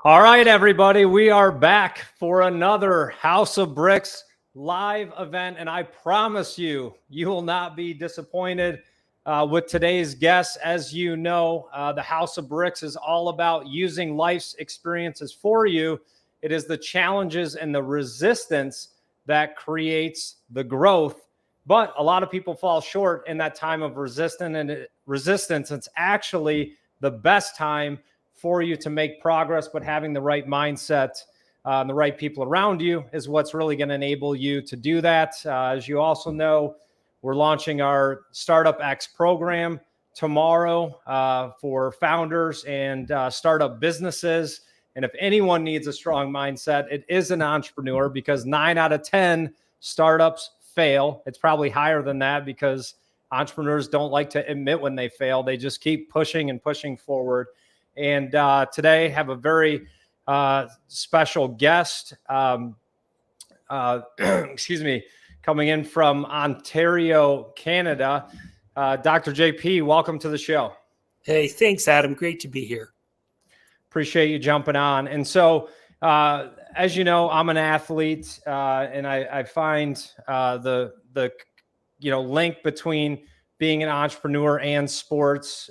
All right, everybody, we are back for another House of Bricks live event, and I promise you, you will not be disappointed with today's guest. As you know, the House of Bricks is all about using life's experiences for you. It is the challenges and the resistance that creates the growth. But a lot of people fall short in that time of resistance. It's actually the best time for you to make progress, but having the right mindset and the right people around you is what's really going to enable you to do that. As you also know, we're launching our Startup X program tomorrow for founders and startup businesses. And if anyone needs a strong mindset, it is an entrepreneur, because 9 out of 10 startups fail. It's probably higher than that because entrepreneurs don't like to admit when they fail. They just keep pushing and pushing forward. And today have a very special guest, excuse me, coming in from Ontario, Canada. Dr. JP, welcome to the show. Hey, thanks, Adam. Great to be here. Appreciate you jumping on. And so, as you know, I'm an athlete, and I find the link between being an entrepreneur and sports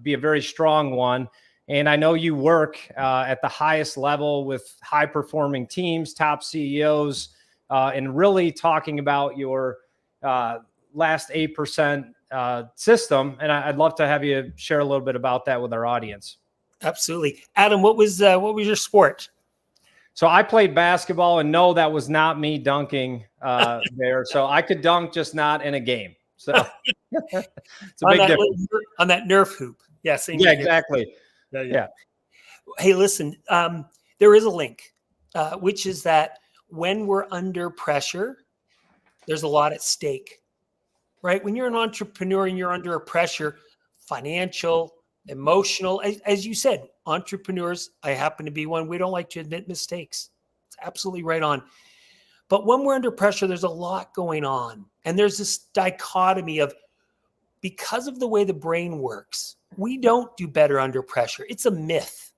be a very strong one. And I know you work at the highest level with high-performing teams, top CEOs, and really talking about your last 8% system. And I'd love to have you share a little bit about that with our audience. Absolutely. Adam, what was your sport? So I played basketball, and no, that was not me dunking there. So I could dunk, just not in a game. So it's a big difference. On that Nerf hoop. Yeah, same. Yeah, exactly. Yeah. Hey, listen, there is a link, which is that when we're under pressure, there's a lot at stake, right? When you're an entrepreneur and you're under a pressure, financial, emotional, as you said, entrepreneurs, I happen to be one, we don't like to admit mistakes. It's absolutely right on. But when we're under pressure, there's a lot going on. And there's this dichotomy of, because of the way the brain works, we don't do better under pressure. It's a myth,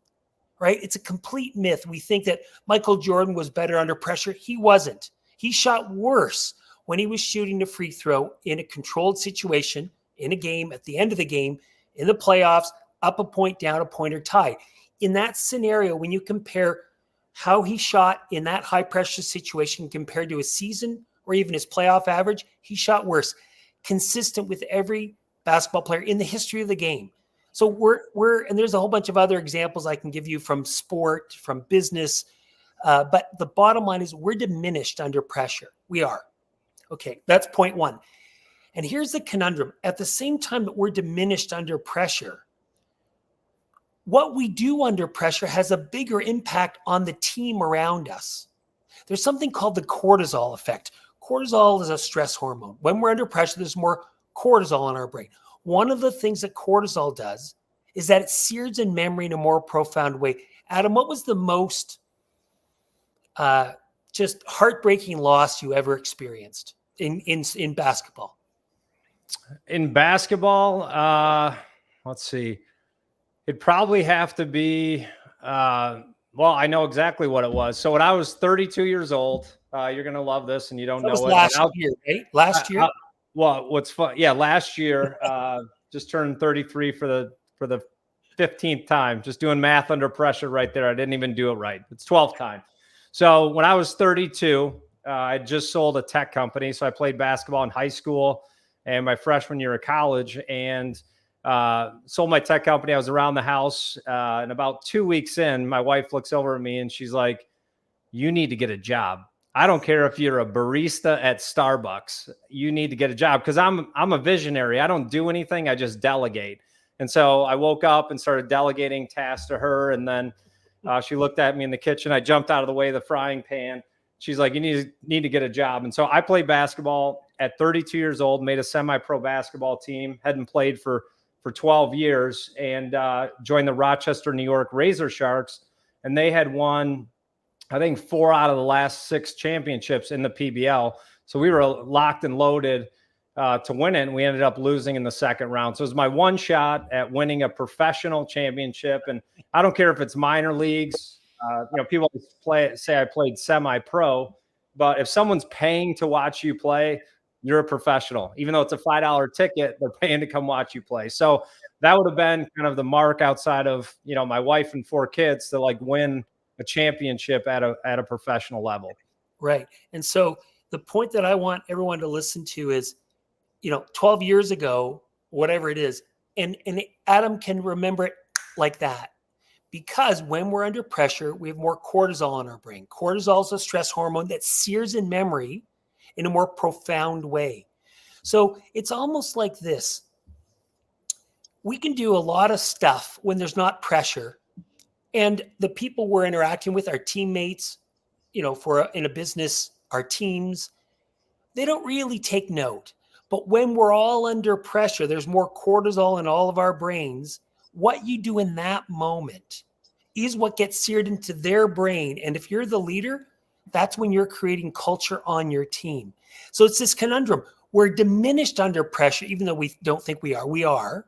right? It's a complete myth. We think that Michael Jordan was better under pressure. He wasn't. He shot worse when he was shooting the free throw in a controlled situation, in a game, at the end of the game, in the playoffs, up a point, down a point, or tie. In that scenario, when you compare how he shot in that high pressure situation compared to his season or even his playoff average, he shot worse, consistent with every basketball player in the history of the game. So and there's a whole bunch of other examples I can give you from sport, from business. But the bottom line is we're diminished under pressure. We are. Okay, that's point one. And here's the conundrum. At the same time that we're diminished under pressure, what we do under pressure has a bigger impact on the team around us. There's something called the cortisol effect. Cortisol is a stress hormone. When we're under pressure, there's more cortisol in our brain. One of the things that cortisol does is that it sears in memory in a more profound way. Adam, what was the most just heartbreaking loss you ever experienced in basketball? In basketball, let's see. It'd probably have to be, well, I know exactly what it was. So when I was 32 years old, you're going to love this and you don't know it. Last year, right? Last year? Well, what's fun? Yeah, last year, just turned 33 for the 15th time. Just doing math under pressure right there. I didn't even do it right. It's 12th time. So when I was 32, I just sold a tech company. So I played basketball in high school and my freshman year of college, and sold my tech company. I was around the house, and about 2 weeks in, my wife looks over at me and she's like, "You need to get a job. I don't care if you're a barista at Starbucks. You need to get a job." Because I'm a visionary. I don't do anything. I just delegate. And so I woke up and started delegating tasks to her. And then she looked at me in the kitchen. I jumped out of the way of the frying pan. She's like, "You need to get a job." And so I played basketball at 32 years old, made a semi-pro basketball team, hadn't played for 12 years, and joined the Rochester, New York Razor Sharks. And they had won, I think, 4 out of the last 6 championships in the PBL. So we were locked and loaded to win it, and we ended up losing in the second round. So it was my one shot at winning a professional championship. And I don't care if it's minor leagues, People say I played semi-pro, but if someone's paying to watch you play, you're a professional. Even though it's a $5 ticket, they're paying to come watch you play. So that would have been kind of the mark outside of, my wife and 4 kids to like win a championship at a professional level. Right. And so the point that I want everyone to listen to is, 12 years ago, whatever it is, and Adam can remember it like that. Because when we're under pressure, we have more cortisol in our brain. Cortisol is a stress hormone that sears in memory in a more profound way. So it's almost like this. We can do a lot of stuff when there's not pressure. And the people we're interacting with, our teammates, in a business, our teams, they don't really take note. But when we're all under pressure, there's more cortisol in all of our brains. What you do in that moment is what gets seared into their brain. And if you're the leader, that's when you're creating culture on your team. So it's this conundrum. We're diminished under pressure, even though we don't think we are. We are.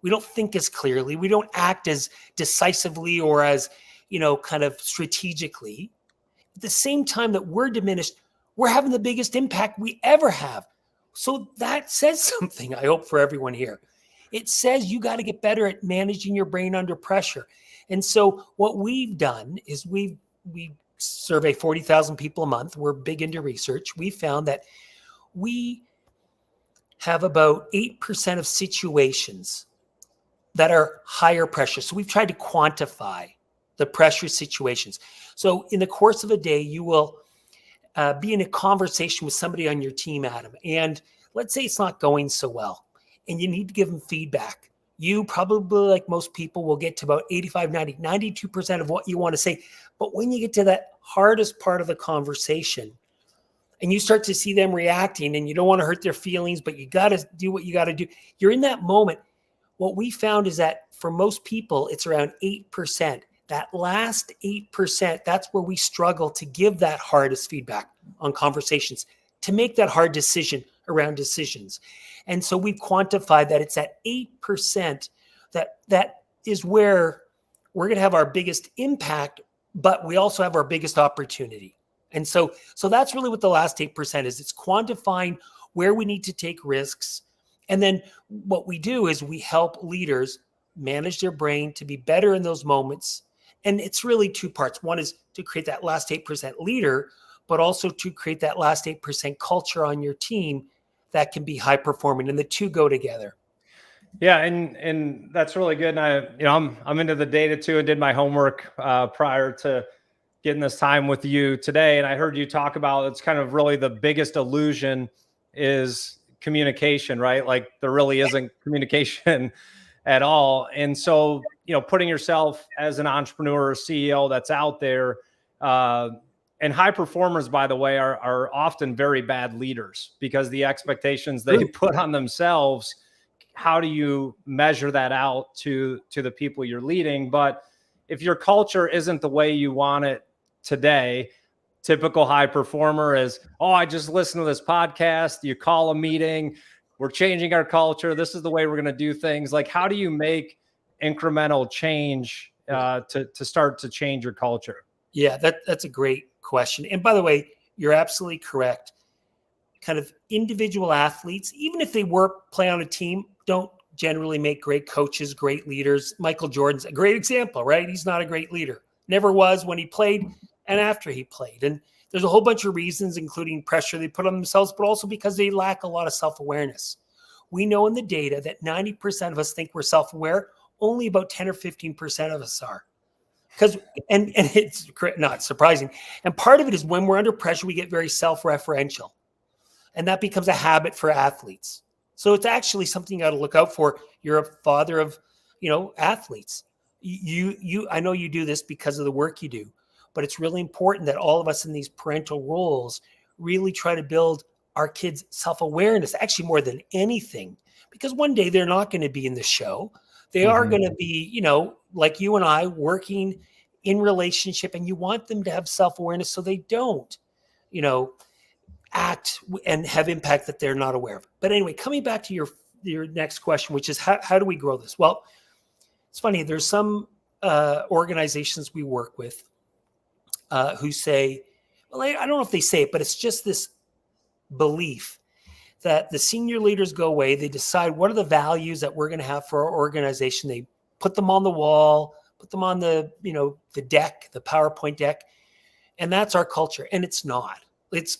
We don't think as clearly. We don't act as decisively or as, kind of strategically. At the same time that we're diminished, we're having the biggest impact we ever have. So that says something, I hope, for everyone here. It says you got to get better at managing your brain under pressure. And so what we've done is we survey 40,000 people a month. We're big into research. We found that we have about 8% of situations that are higher pressure. So we've tried to quantify the pressure situations. So in the course of a day, you will be in a conversation with somebody on your team, Adam, and let's say it's not going so well, and you need to give them feedback. You probably, like most people, will get to about 85, 90, 92% of what you want to say. But when you get to that hardest part of the conversation and you start to see them reacting and you don't want to hurt their feelings, but you got to do what you got to do, you're in that moment. What we found is that for most people, it's around 8%. That last 8%, that's where we struggle to give that hardest feedback on conversations, to make that hard decision around decisions. And so we've quantified that it's at 8% that is where we're going to have our biggest impact, but we also have our biggest opportunity. And so that's really what the last 8% is. It's quantifying where we need to take risks. And then what we do is we help leaders manage their brain to be better in those moments. And it's really 2 parts. One is to create that last 8% leader, but also to create that last 8% culture on your team that can be high performing. And the two go together. Yeah, and that's really good. And I'm into the data too, and did my homework prior to getting this time with you today. And I heard you talk about it's kind of really the biggest illusion is communication, right? Like there really isn't communication at all. And so, putting yourself as an entrepreneur or CEO that's out there, and high performers, by the way, are often very bad leaders because the expectations they put on themselves, how do you measure that out to the people you're leading? But if your culture isn't the way you want it today, typical high performer is, I just listened to this podcast. You call a meeting. We're changing our culture. This is the way we're going to do things. Like, how do you make incremental change to start to change your culture? Yeah, that's a great question. And by the way, you're absolutely correct. Kind of individual athletes, even if they play on a team, don't generally make great coaches, great leaders. Michael Jordan's a great example, right? He's not a great leader. Never was when he played and after he played. And there's a whole bunch of reasons, including pressure they put on themselves, but also because they lack a lot of self-awareness. We know in the data that 90% of us think we're self-aware. Only about 10 or 15% of us are. And it's not surprising. And part of it is when we're under pressure, we get very self-referential. And that becomes a habit for athletes. So it's actually something you got to look out for. You're a father of, athletes. I know you do this because of the work you do, but it's really important that all of us in these parental roles really try to build our kids' self-awareness, actually more than anything, because one day they're not going to be in the show. They are going to be, like you and I, working in relationship, and you want them to have self-awareness so they don't, act and have impact that they're not aware of. But anyway, coming back to your next question, which is how do we grow this? Well, it's funny. There's some organizations we work with who say, well, I don't know if they say it, but it's just this belief that the senior leaders go away. They decide what are the values that we're going to have for our organization. They put them on the wall, put them on the deck, the PowerPoint deck, and that's our culture. And it's not. It's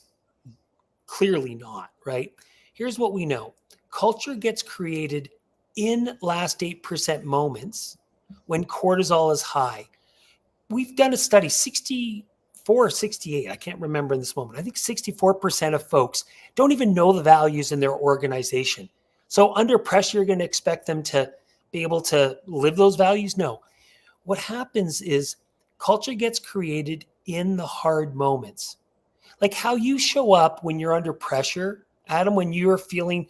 clearly not, right? Here's what we know. Culture gets created in last 8% moments when cortisol is high. We've done a study, 64 or 68, I can't remember in this moment. I think 64% of folks don't even know the values in their organization. So under pressure, you're going to expect them to be able to live those values? No. What happens is culture gets created in the hard moments. Like how you show up when you're under pressure, Adam, when you're feeling,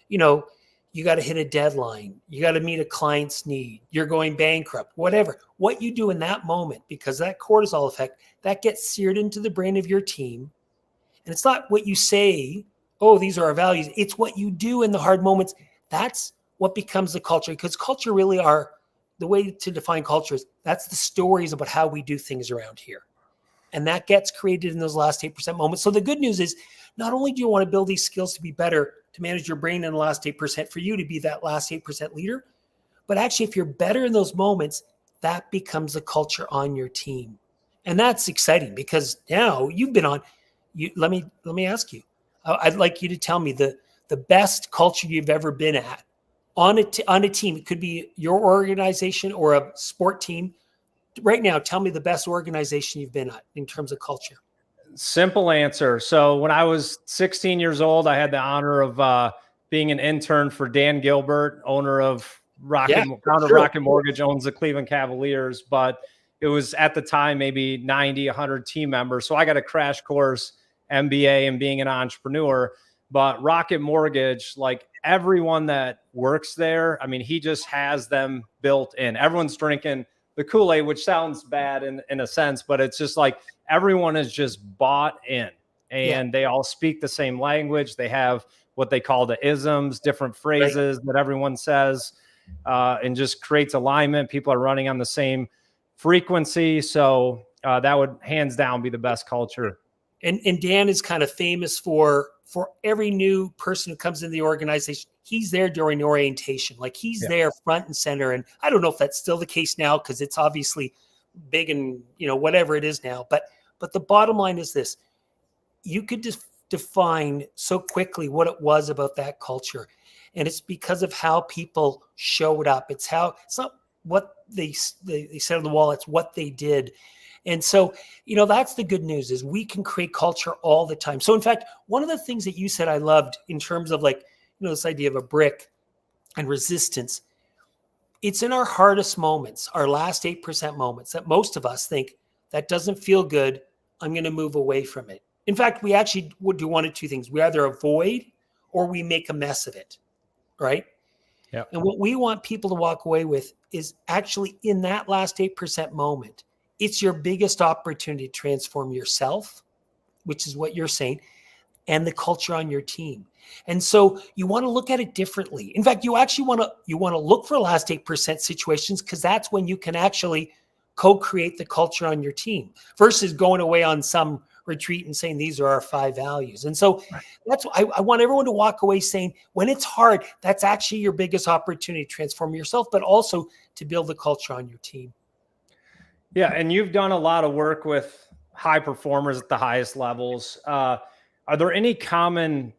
you got to hit a deadline, you got to meet a client's need, you're going bankrupt, whatever. What you do in that moment, because that cortisol effect, that gets seared into the brain of your team. And it's not what you say, oh, these are our values. It's what you do in the hard moments. That's what becomes the culture, because culture really the way to define culture is that's the stories about how we do things around here. And that gets created in those last 8% moments. So the good news is not only do you want to build these skills to be better, to manage your brain in the last 8% for you to be that last 8% leader, but actually if you're better in those moments, that becomes a culture on your team. And that's exciting because now you've been on, let me ask you, I'd like you to tell me the best culture you've ever been at on a team. It could be your organization or a sport team. Right now, tell me the best organization you've been at in terms of culture. Simple answer. So when I was 16 years old, I had the honor of being an intern for Dan Gilbert, owner of Rocket Mortgage, owns the Cleveland Cavaliers. But it was at the time maybe 90, 100 team members. So I got a crash course MBA and being an entrepreneur. But Rocket Mortgage, like everyone that works there, I mean, he just has them built in. Everyone's drinking the Kool-Aid, which sounds bad in a sense, but it's just like everyone is just bought in and they all speak the same language. They have what they call the isms, different phrases that everyone says, and just creates alignment. People are running on the same frequency. So that would hands down be the best culture. And Dan is kind of famous for every new person who comes in the organization, he's there during orientation. Like he's there front and center. And I don't know if that's still the case now because it's obviously big and, whatever it is now. But the bottom line is this. You could just define so quickly what it was about that culture. And it's because of how people showed up. It's not what they said on the wall. It's what they did. And so, that's the good news is we can create culture all the time. So in fact, one of the things that you said I loved in terms of this idea of a brick and resistance, it's in our hardest moments, our last 8% moments that most of us think that doesn't feel good. I'm going to move away from it. In fact, we actually would do one of two things. We either avoid or we make a mess of it. Right. Yeah. And what we want people to walk away with is actually in that last 8% moment, it's your biggest opportunity to transform yourself, which is what you're saying, and the culture on your team. And so you want to look at it differently. In fact, you actually want to look for last 8% situations because that's when you can actually co-create the culture on your team versus going away on some retreat and saying, these are our 5 values. And so that's why I want everyone to walk away saying, when it's hard, that's actually your biggest opportunity to transform yourself, but also to build the culture on your team. Yeah, and you've done a lot of work with high performers at the highest levels. Are there any common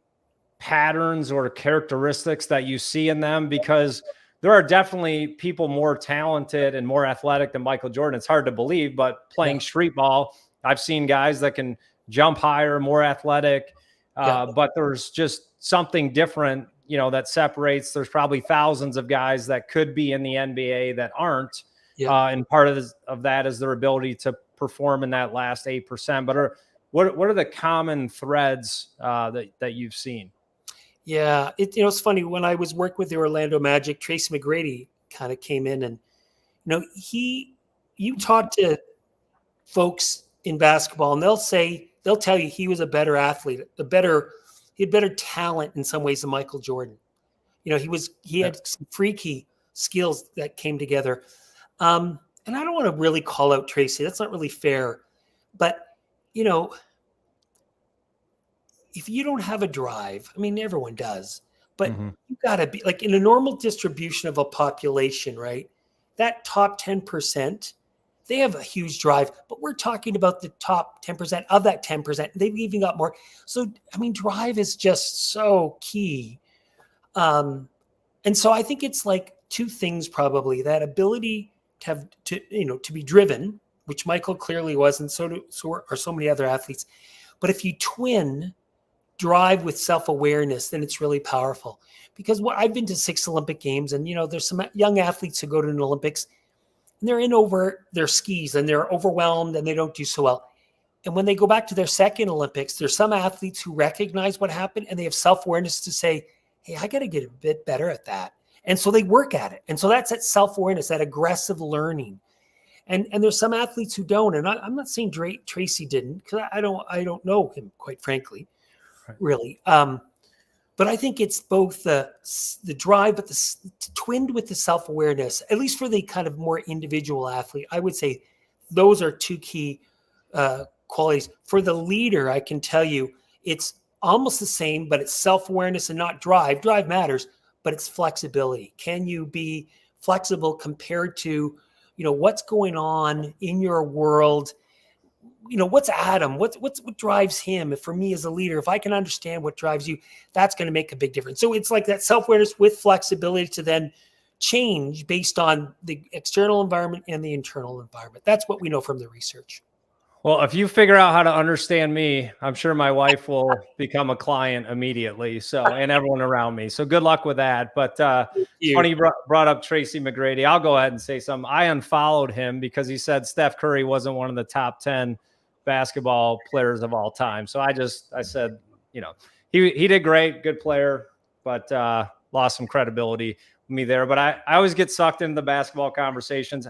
patterns or characteristics that you see in them? Because there are definitely people more talented and more athletic than Michael Jordan. It's hard to believe, but playing street ball, I've seen guys that can jump higher, more athletic, but there's just something different, that separates. There's probably thousands of guys that could be in the NBA that aren't. And part of that is their ability to perform in that last 8%. But what are the common threads that you've seen? Yeah, it's funny. When I was working with the Orlando Magic, Tracy McGrady kind of came in and, you talk to folks in basketball and they'll tell you he was a better athlete, he had better talent in some ways than Michael Jordan. He had some freaky skills that came together. And I don't want to really call out Tracy. That's not really fair. But, you know, if you don't have a drive, I mean, everyone does, but Mm-hmm. you got to be like in a normal distribution of a population, right? That top 10%, they have a huge drive, but we're talking about the top 10% of that 10%. They've even got more. So, I mean, drive is just so key. And so I think it's like two things probably, that ability to have to be driven, which Michael clearly was, and so are so many other athletes. But if you twin drive with self-awareness, then it's really powerful. Because what I've been to 6 Olympic Games, and there's some young athletes who go to an Olympics and they're in over their skis and they're overwhelmed and they don't do so well. And when they go back to their second Olympics, there's some athletes who recognize what happened and they have self-awareness to say, hey, I got to get a bit better at that. And so they work at it. And so that's that self-awareness, that aggressive learning. And there's some athletes who don't. And I'm not saying Tracy didn't, because I don't know him, quite frankly, really. But I think it's both the drive, but twinned with the self-awareness, at least for the kind of more individual athlete. I would say those are two key qualities. For the leader, I can tell you it's almost the same, but it's self-awareness and not drive. Drive matters, but it's flexibility. Can you be flexible compared to, what's going on in your world? What's Adam? What drives him? For me as a leader, if I can understand what drives you, that's going to make a big difference. So it's like that self-awareness with flexibility to then change based on the external environment and the internal environment. That's what we know from the research. Well, if you figure out how to understand me, I'm sure my wife will become a client immediately. So, and everyone around me. So good luck with that. But it's funny you brought up Tracy McGrady. I'll go ahead and say something. I unfollowed him because he said Steph Curry wasn't one of the top 10 basketball players of all time. So I said, he did great, good player, but lost some credibility with me there. But I always get sucked into the basketball conversations.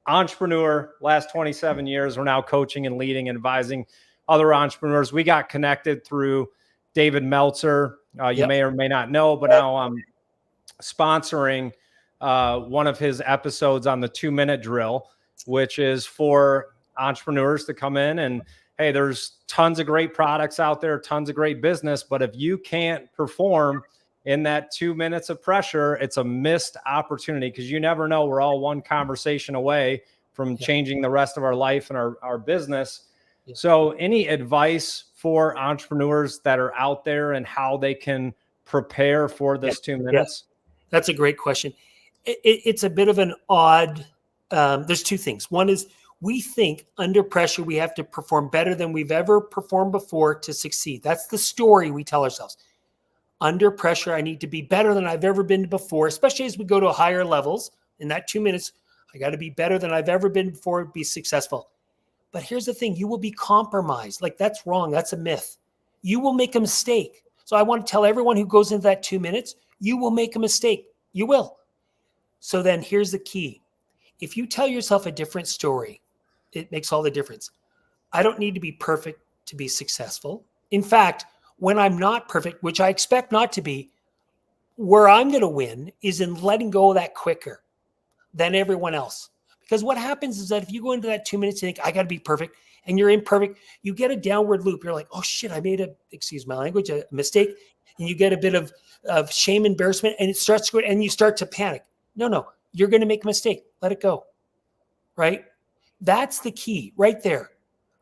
Entrepreneur, last 27 years, we're now coaching and leading and advising other entrepreneurs. We got connected through David Meltzer. You may or may not know, but now I'm sponsoring one of his episodes on the 2-minute drill, which is for entrepreneurs to come in and, hey, there's tons of great products out there, tons of great business, but if you can't perform in that 2 minutes of pressure, it's a missed opportunity, because you never know. We're all one conversation away from changing the rest of our life and our business. So any advice for entrepreneurs that are out there and how they can prepare for this 2 minutes? That's a great question. It's a bit of an odd, there's two things. One is we think under pressure, we have to perform better than we've ever performed before to succeed. That's the story we tell ourselves. Under pressure, I need to be better than I've ever been before, especially as we go to higher levels. In that 2 minutes, I got to be better than I've ever been before to be successful. But here's the thing, you will be compromised. Like, that's wrong. That's a myth. You will make a mistake. So I want to tell everyone who goes into that 2 minutes, you will make a mistake. You will. So then here's the key. If you tell yourself a different story, it makes all the difference. I don't need to be perfect to be successful. In fact, when I'm not perfect, which I expect not to be, where I'm going to win is in letting go of that quicker than everyone else. Because what happens is that if you go into that 2 minutes and think, I got to be perfect, and you're imperfect, you get a downward loop. You're like, oh shit, I made excuse my language, a mistake. And you get a bit of shame, embarrassment, and it starts to go, and you start to panic. No, you're going to make a mistake. Let it go. Right? That's the key right there.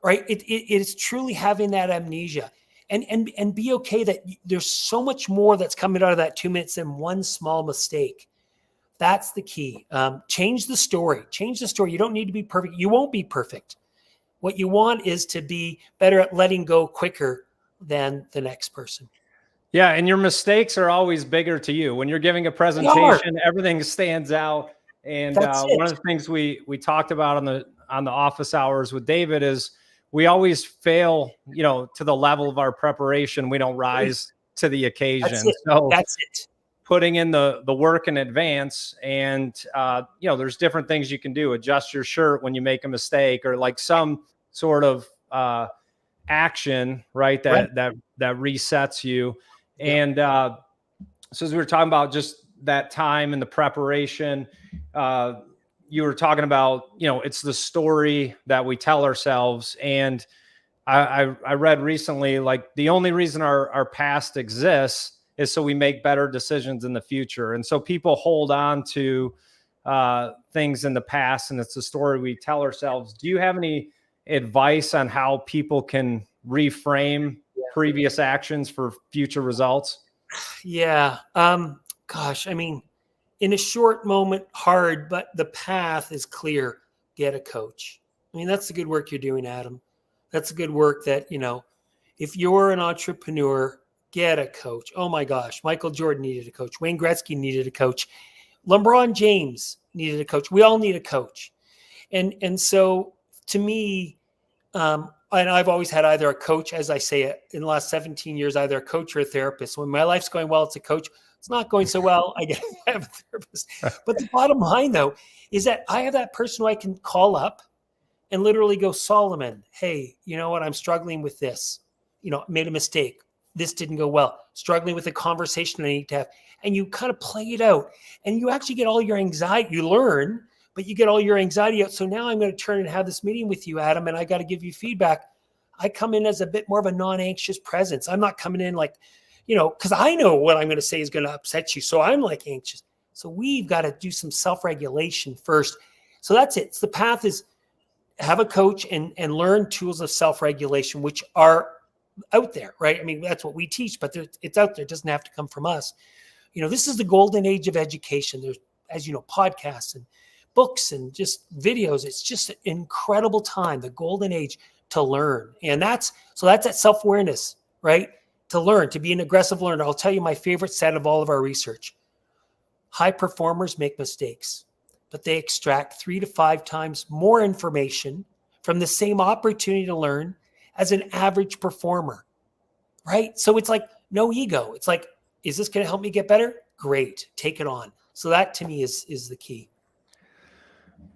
Right? It is truly having that amnesia. And be okay that there's so much more that's coming out of that 2 minutes than one small mistake. That's the key. Change the story. Change the story. You don't need to be perfect. You won't be perfect. What you want is to be better at letting go quicker than the next person. Yeah, and your mistakes are always bigger to you. When you're giving a presentation, everything stands out. And one of the things we talked about on the office hours with David is we always fail, to the level of our preparation. We don't rise to the occasion. That's it. Putting in the work in advance, and there's different things you can do. Adjust your shirt when you make a mistake, or like some sort of action, right? That resets you. And so as we were talking about just that time and the preparation, you were talking about, it's the story that we tell ourselves. And I read recently, like the only reason our past exists is so we make better decisions in the future. And so people hold on to things in the past, and it's the story we tell ourselves. Do you have any advice on how people can reframe previous actions for future results? Yeah. Gosh, I mean, in a short moment, hard, but the path is clear. Get a coach. I mean, that's the good work you're doing, Adam. That's the good work that, if you're an entrepreneur, get a coach. Oh my gosh. Michael Jordan needed a coach. Wayne Gretzky needed a coach. LeBron James needed a coach. We all need a coach. And so to me, and I've always had either a coach, as I say it, in the last 17 years, either a coach or a therapist. When my life's going well, it's a coach. It's not going so well, I get to have a therapist. But the bottom line, though, is that I have that person who I can call up and literally go, Solomon, hey, you know what? I'm struggling with this. Made a mistake. This didn't go well. Struggling with a conversation I need to have. And you kind of play it out. And you actually get all your anxiety. You learn, but you get all your anxiety out. So now I'm going to turn and have this meeting with you, Adam, and I got to give you feedback. I come in as a bit more of a non-anxious presence. I'm not coming in like, because I know what I'm going to say is going to upset you. So I'm like anxious. So we've got to do some self-regulation first. So that's it. So the path is have a coach and learn tools of self-regulation, which are out there, right? I mean, that's what we teach, but it's out there. It doesn't have to come from us. This is the golden age of education. There's, as you know, podcasts and books and just videos. It's just an incredible time, the golden age to learn. And that's that self-awareness, right? To learn, to be an aggressive learner. I'll tell you my favorite set of all of our research. High performers make mistakes, but they extract 3 to 5 times more information from the same opportunity to learn as an average performer, right? So it's like no ego. It's like, is this going to help me get better? Great, take it on. So that to me is the key.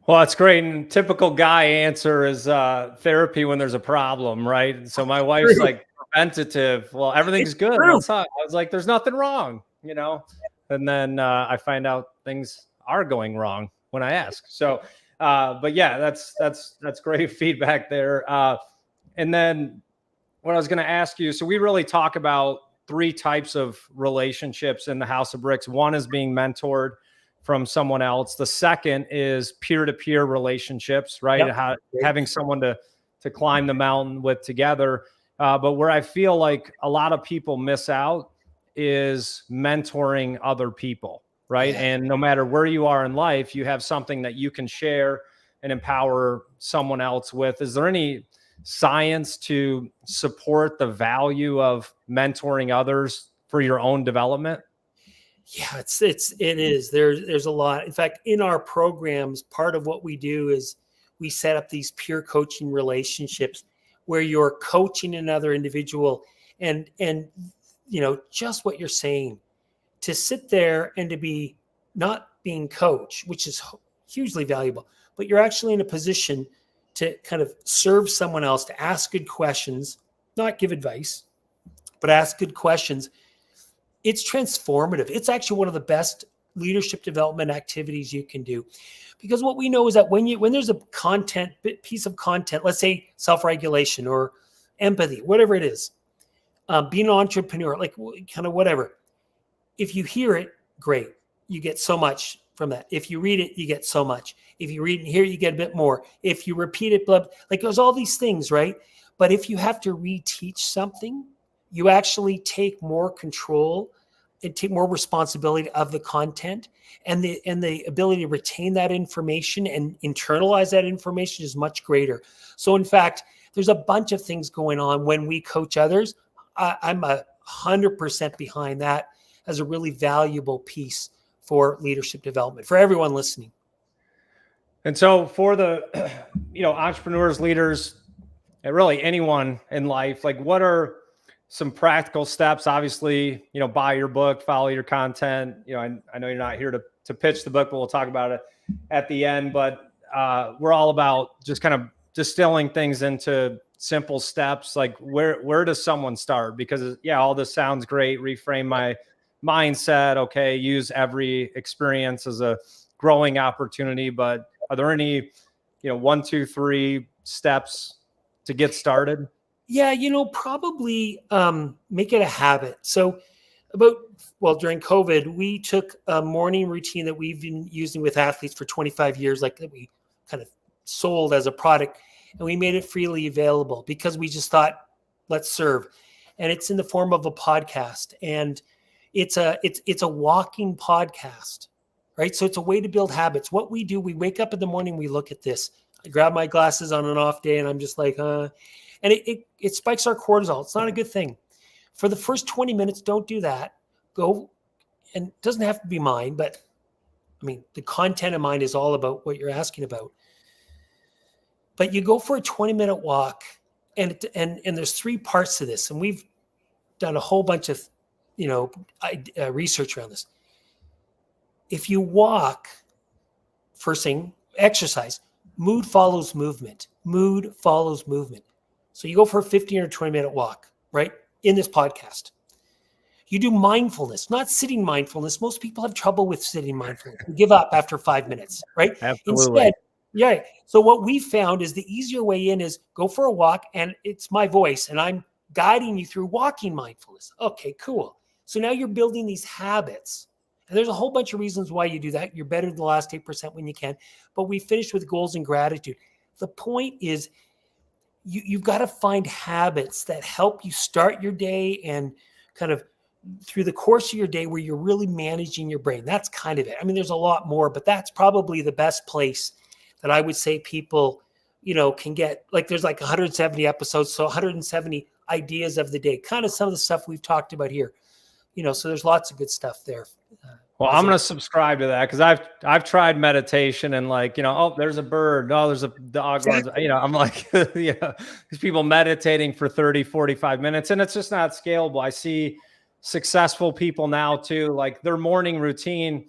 Well, that's great. And typical guy answer is therapy when there's a problem, right? So my wife's like preventative. Well, everything's good. What's up? I was like, there's nothing wrong, And then I find out things are going wrong when I ask. So, but yeah, that's great feedback there. And then what I was going to ask you, so we really talk about 3 types of relationships in the House of Bricks. One is being mentored from someone else. The second is peer-to-peer relationships, right? Yep. Having someone to climb the mountain with together. But where I feel like a lot of people miss out is mentoring other people, right? Yeah. And no matter where you are in life, you have something that you can share and empower someone else with. Is there any science to support the value of mentoring others for your own development? Yeah, it is. There's a lot. In fact, in our programs, part of what we do is we set up these peer coaching relationships where you're coaching another individual and just what you're saying, to sit there and to be not being coached, which is hugely valuable, but you're actually in a position to kind of serve someone else, to ask good questions, not give advice, but ask good questions. It's transformative. It's actually one of the best leadership development activities you can do, because what we know is that when there's a piece of content, let's say self-regulation or empathy, whatever it is, being an entrepreneur, like kind of whatever, if you hear it, great, you get so much from that. If you read it, you get so much. If you read and hear, you get a bit more. If you repeat it, there's all these things, right? But if you have to reteach something, you actually take more control and take more responsibility of the content, and the ability to retain that information and internalize that information is much greater. So in fact, there's a bunch of things going on when we coach others. I'm 100% behind that as a really valuable piece for leadership development for everyone listening. And so for the, entrepreneurs, leaders, and really anyone in life, like what are some practical steps? Obviously, buy your book, follow your content. I know you're not here to pitch the book, but we'll talk about it at the end. But we're all about just kind of distilling things into simple steps. Like where does someone start? Because all this sounds great. Reframe my mindset. Okay. Use every experience as a growing opportunity, but Are there any, 1, 2, 3 steps to get started? Yeah, probably make it a habit. So during COVID, we took a morning routine that we've been using with athletes for 25 years, like that we kind of sold as a product, and we made it freely available because we just thought, let's serve. And it's in the form of a podcast, and it's a walking podcast, right? So it's a way to build habits. What we do, we wake up in the morning, we look at this. I grab my glasses on an off day, and I'm just like, and it spikes our cortisol. It's not a good thing. For the first 20 minutes, don't do that. Go, and it doesn't have to be mine, but I mean, the content of mine is all about what you're asking about. But you go for a 20-minute walk, and there's 3 parts to this, and we've done a whole bunch of, research around this. If you walk, first thing, exercise, mood follows movement. Mood follows movement. So you go for a 15 or 20-minute walk, right? In this podcast. You do mindfulness, not sitting mindfulness. Most people have trouble with sitting mindfulness. They give up after 5 minutes, right? Absolutely. Instead, yeah. So what we found is the easier way in is go for a walk, and it's my voice, and I'm guiding you through walking mindfulness. Okay, cool. So now you're building these habits. And there's a whole bunch of reasons why you do that. You're better than the last 8% when you can. But we finished with goals and gratitude. The point is, you've got to find habits that help you start your day and kind of through the course of your day where you're really managing your brain. That's kind of it. I mean, there's a lot more, but that's probably the best place that I would say people, can get. Like there's like 170 episodes, so 170 ideas of the day, kind of some of the stuff we've talked about here. So there's lots of good stuff there. Well, I'm going to subscribe to that because I've tried meditation and oh, there's a bird. Oh, there's a dog. Exactly. I'm like, these people meditating for 30, 45 minutes, and it's just not scalable. I see successful people now too, like their morning routine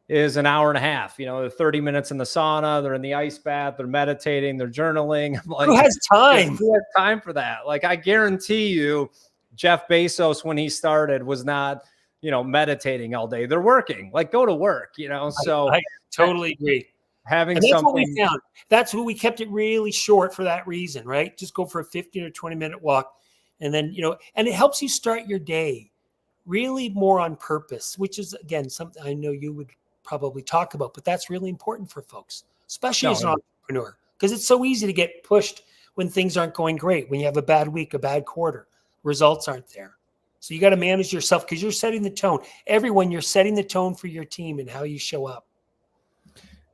is an hour and a half, 30 minutes in the sauna, they're in the ice bath, they're meditating, they're journaling. I'm like, who has time? Who has time for that? Like, I guarantee you, Jeff Bezos, when he started, was not, meditating all day. They're working, like go to work, so I totally agree. Having that's something. What we found. That's what we kept it really short for that reason, right? Just go for a 15 or 20-minute walk. And then, and it helps you start your day really more on purpose, which is, again, something I know you would probably talk about, but that's really important for folks, especially as an entrepreneur, because it's so easy to get pushed when things aren't going great, when you have a bad week, a bad quarter, results aren't there. So you got to manage yourself because you're setting the tone. Everyone, you're setting the tone for your team and how you show up.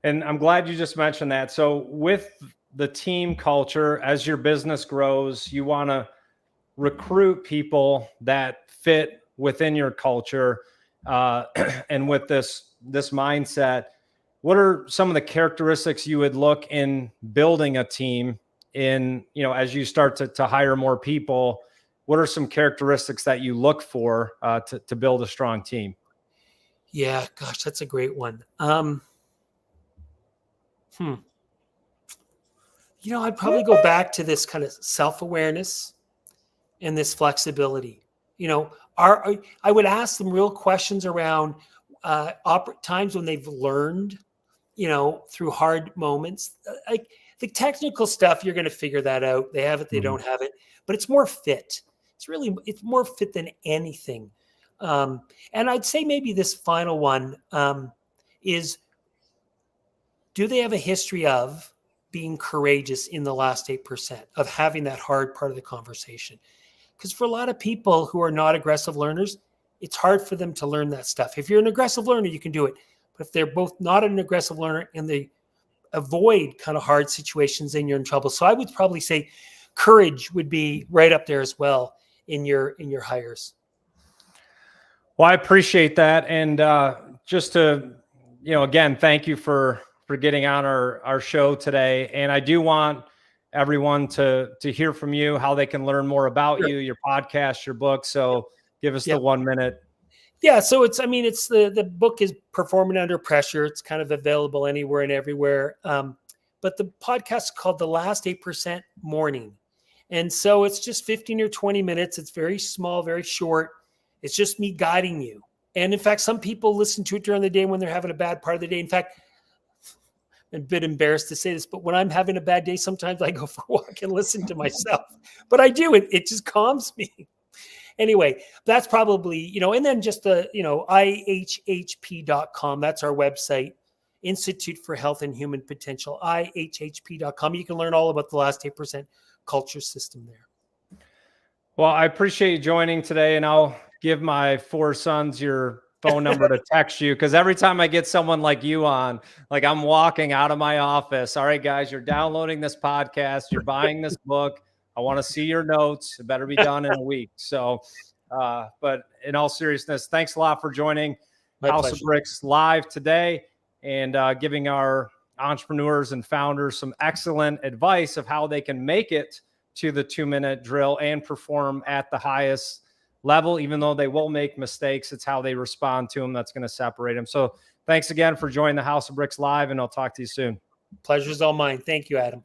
And I'm glad you just mentioned that. So with the team culture, as your business grows, you want to recruit people that fit within your culture. And with this mindset, what are some of the characteristics you would look in building a team in, as you start to hire more people? What are some characteristics that you look for to build a strong team? Yeah, gosh, that's a great one. I'd probably go back to this kind of self-awareness and this flexibility. I would ask them real questions around times when they've learned, through hard moments. Like the technical stuff, you're going to figure that out. They have it, they don't have it, but it's more fit. It's more fit than anything. And I'd say maybe this final one is, do they have a history of being courageous in the last 8%, of having that hard part of the conversation? Because for a lot of people who are not aggressive learners, it's hard for them to learn that stuff. If you're an aggressive learner, you can do it. But if they're both not an aggressive learner and they avoid kind of hard situations, then you're in trouble. So I would probably say courage would be right up there as well in your hires. Well, I appreciate that. And just to, again, thank you for getting on our show today. And I do want everyone to hear from you, how they can learn more about you, your podcast, your book. So give us the 1 minute. Yeah. So it's the book is Performing Under Pressure. It's kind of available anywhere and everywhere. But the podcast is called The Last 8% Morning. And so it's just 15 or 20 minutes. It's very small, very short. It's just me guiding you. And in fact, some people listen to it during the day when they're having a bad part of the day. In fact, a bit embarrassed to say this, but when I'm having a bad day, sometimes I go for a walk and listen to myself. But I do, it just calms me. Anyway, that's probably, and then just the, ihhp.com. That's our website, Institute for Health and Human Potential, ihhp.com. You can learn all about the last 8% culture system there. Well, I appreciate you joining today, and I'll give my 4 sons your phone number to text you, because every time I get someone like you on, like I'm walking out of my office. All right, guys, you're downloading this podcast, you're buying this book. I want to see your notes. It better be done in a week. So, but in all seriousness, thanks a lot for joining House of Bricks live today and giving our entrepreneurs and founders some excellent advice of how they can make it to the 2-minute drill and perform at the highest level. Even though they will make mistakes, it's how they respond to them that's going to separate them. So thanks again for joining the House of Bricks live, and I'll talk to you soon. Pleasure's all mine. Thank you, Adam.